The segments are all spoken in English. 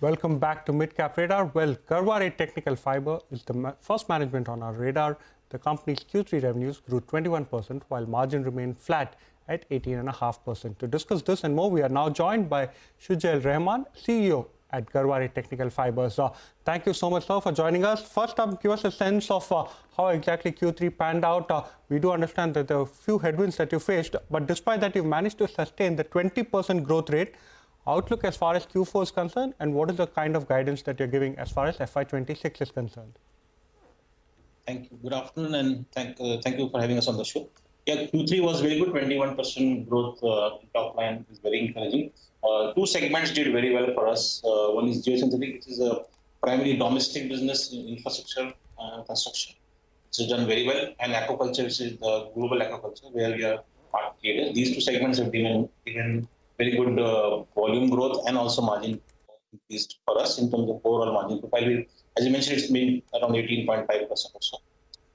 Welcome back to Midcap Radar. Well, Garware Technical Fibre is the first management on our radar. The company's Q3 revenues grew 21%, while margin remained flat at 18.5%. To discuss this and more, we are now joined by Shujaul Rehman, CEO at Garware Technical Fibres. Thank you so much, sir, for joining us. First up, give us a sense of how exactly Q3 panned out. We do understand that there are a few headwinds that you faced, but despite that, you've managed to sustain the 20% growth rate. Outlook as far as Q4 is concerned, and what is the kind of guidance that you're giving as far as FY26 is concerned? Thank you. Good afternoon, and thank you for having us on the show. Yeah, Q3 was very good. 21% growth top line is very encouraging. Two segments did very well for us. One is geosynthetics, which is a primarily domestic business in infrastructure construction. It's done very well, and aquaculture, which is the global aquaculture, where we are part leader. These two segments have given very good volume growth and also margin increased for us in terms of overall margin profile. As you mentioned, it's been around 18.5% or so.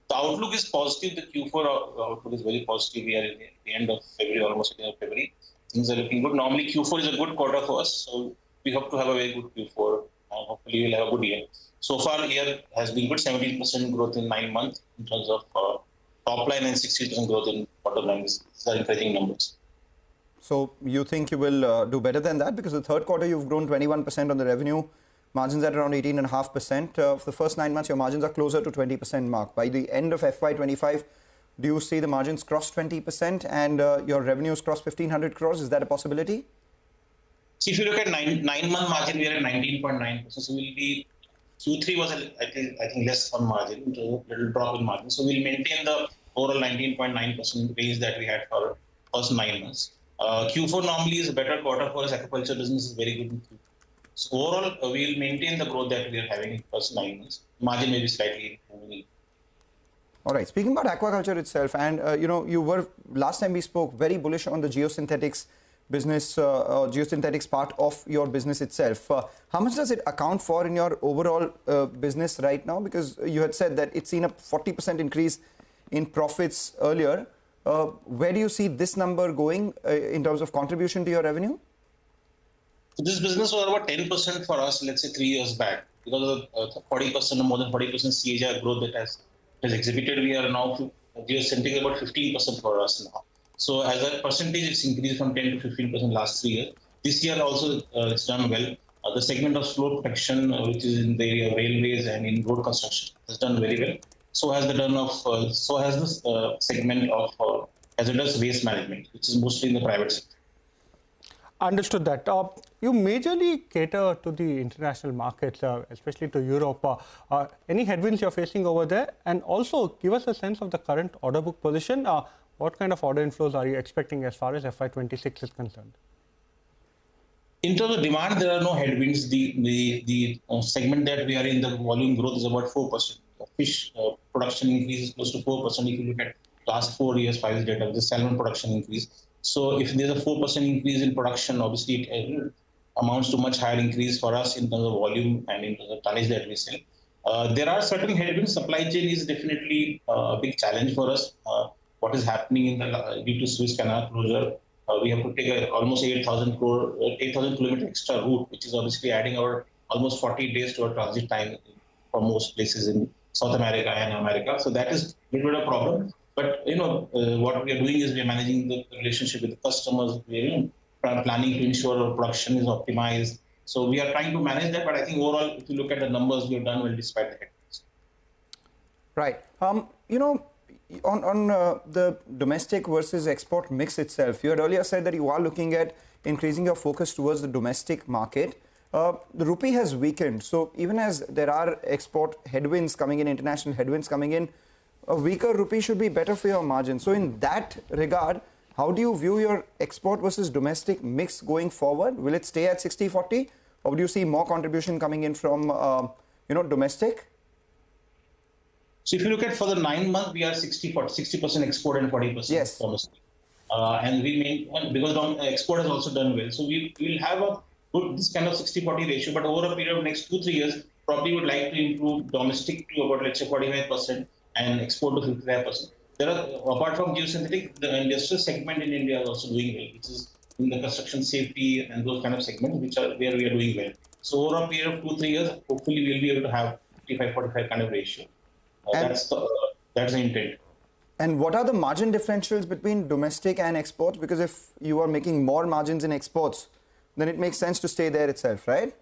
The outlook is positive. The Q4 outlook is very positive. We are at the end of February, almost at the end of February. Things are looking good. Normally, Q4 is a good quarter for us, so we hope to have a very good Q4, and hopefully we'll have a good year. So far, the year has been good. 17% growth in 9 months in terms of top line and 60% growth in bottom line. These are encouraging numbers. So you think you will do better than that? Because the third quarter you've grown 21% on the revenue, margins at around 18.5%. For the first 9 months, your margins are closer to 20% mark. By the end of FY25, do you see the margins cross 20% and your revenues cross 1,500 crores? Is that a possibility? See, if you look at 9-month margin, we are at 19.9%. So we'll be, Q3 was, I think less on margin, a little drop in margin. So we'll maintain the overall 19.9% base that we had for first 9 months. Q4 normally is a better quarter for us. Aquaculture business is very good in Q4. So overall, we will maintain the growth that we are having in first 9 months. Margin may be slightly improving. All right. Speaking about aquaculture itself, and you were last time we spoke very bullish on the geosynthetics business, geosynthetics part of your business itself. How much does it account for in your overall business right now? Because you had said that it's seen a 40% increase in profits earlier. Where do you see this number going in terms of contribution to your revenue? So this business was about 10% for us, let's say 3 years back. Because of 40% or more than 40% CAGR growth that has exhibited, we are now geosynthetics about 15% for us now. So as a percentage, it's increased from 10 to 15% last 3 years. This year also it's done well. The segment of slope protection, which is in the area of railways and in road construction, has done very well. So has this segment of hazardous waste management, which is mostly in the private sector. Understood that. You majorly cater to the international markets, especially to Europe. Any headwinds you're facing over there? And also give us a sense of the current order book position. What kind of order inflows are you expecting as far as FY26 is concerned? In terms of demand, there are no headwinds. The segment that we are in, the volume growth is about 4%. Fish production increase is close to 4% if you look at last 4 years, 5 years data, the salmon production increase. So if there's a 4% increase in production, obviously it amounts to much higher increase for us in terms of volume and in terms of tonnage that we sell. There are certain headwinds. Supply chain is definitely a big challenge for us. What is happening in the due to Suez Canal closure, we have to take almost 8,000 kilometer extra route, which is obviously adding our almost 40 days to our transit time for most places in South America and America. So that is a little bit of a problem. But what we are doing is we are managing the relationship with the customers. We are planning to ensure our production is optimized. So we are trying to manage that. But I think overall, if you look at the numbers, we have done well despite the headwinds. Right. On the domestic versus export mix itself, you had earlier said that you are looking at increasing your focus towards the domestic market. The rupee has weakened. So even as there are export headwinds coming in, international headwinds coming in, a weaker rupee should be better for your margin. So in that regard, how do you view your export versus domestic mix going forward? Will it stay at 60-40, or do you see more contribution coming in from domestic? So if you look at for the 9 months, we are 60% export and 40% domestic. And because export has also done well. So we will have a good this kind of 60-40 ratio, but over a period of next 2-3 years, probably would like to improve domestic to about, let's say, 45% and export to 55%. There are, apart from geosynthetics, the industrial segment in India is also doing well, which is in the construction safety and those kind of segments, which are where we are doing well. So over a period of 2-3 years, hopefully we'll be able to have 55-45 kind of ratio. That's the intent. And what are the margin differentials between domestic and exports? Because if you are making more margins in exports, then it makes sense to stay there itself, right?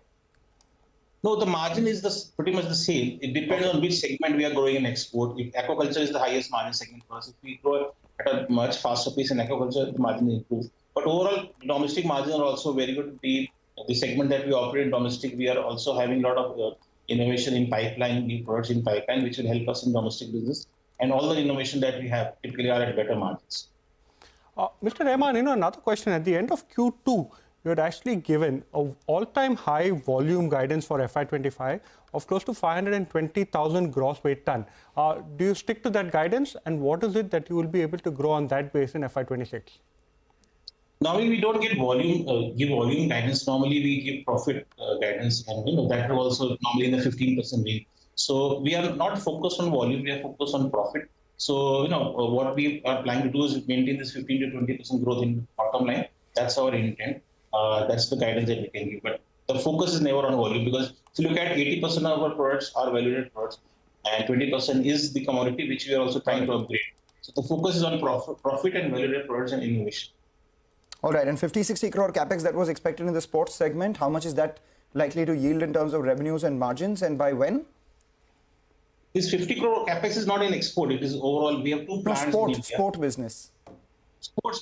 No, the margin is pretty much the same. It depends on which segment we are growing in export. If aquaculture is the highest margin segment for us, if we grow at a much faster pace in aquaculture, the margin improves. But overall, domestic margins are also very good. The segment that we operate in domestic, we are also having a lot of innovation in pipeline, new products in pipeline, which will help us in domestic business. And all the innovation that we have typically are at better margins. Mr. Rehman, another question. At the end of Q2, you had actually given an all-time high volume guidance for FY25 of close to 520,000 gross weight ton. Do you stick to that guidance? And what is it that you will be able to grow on that base in FY26? Normally, we don't give volume guidance. Normally, we give profit guidance, and that will also normally in the 15% range. So we are not focused on volume; we are focused on profit. So what we are planning to do is maintain this 15 to 20% growth in bottom line. That's our intent. That's the guidance that we can give. But the focus is never on volume, because if you look at 80% of our products are value-added products, and 20% is the commodity which we are also trying to upgrade. So the focus is on profit and value-added products and innovation. All right, and 50-60 crore capex that was expected in the sports segment, how much is that likely to yield in terms of revenues and margins, and by when? This 50 crore capex is not in export. It is overall. We have two plants. Sport business. Sports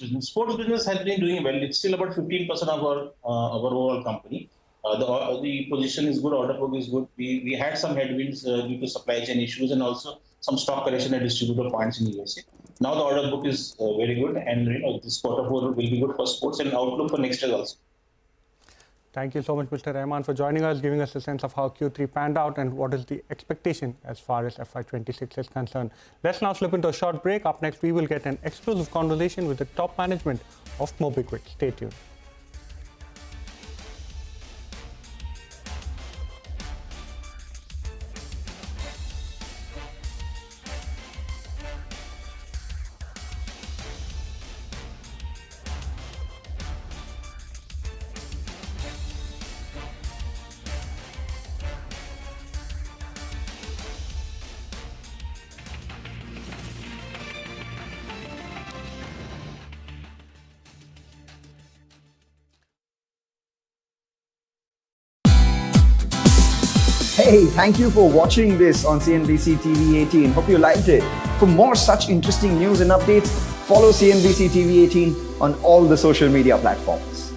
business has been doing well. It's still about 15% of our overall company. The position is good. Order book is good. We had some headwinds due to supply chain issues and also some stock correction at distributor points in USA. Now the order book is very good, and this quarter 4 will be good for sports, and outlook for next year also. Thank you so much, Mr. Rehman, for joining us, giving us a sense of how Q3 panned out and what is the expectation as far as FY26 is concerned. Let's now slip into a short break. Up next, we will get an exclusive conversation with the top management of MobiKwik. Stay tuned. Hey, thank you for watching this on CNBC TV 18. Hope you liked it. For more such interesting news and updates, follow CNBC TV 18 on all the social media platforms.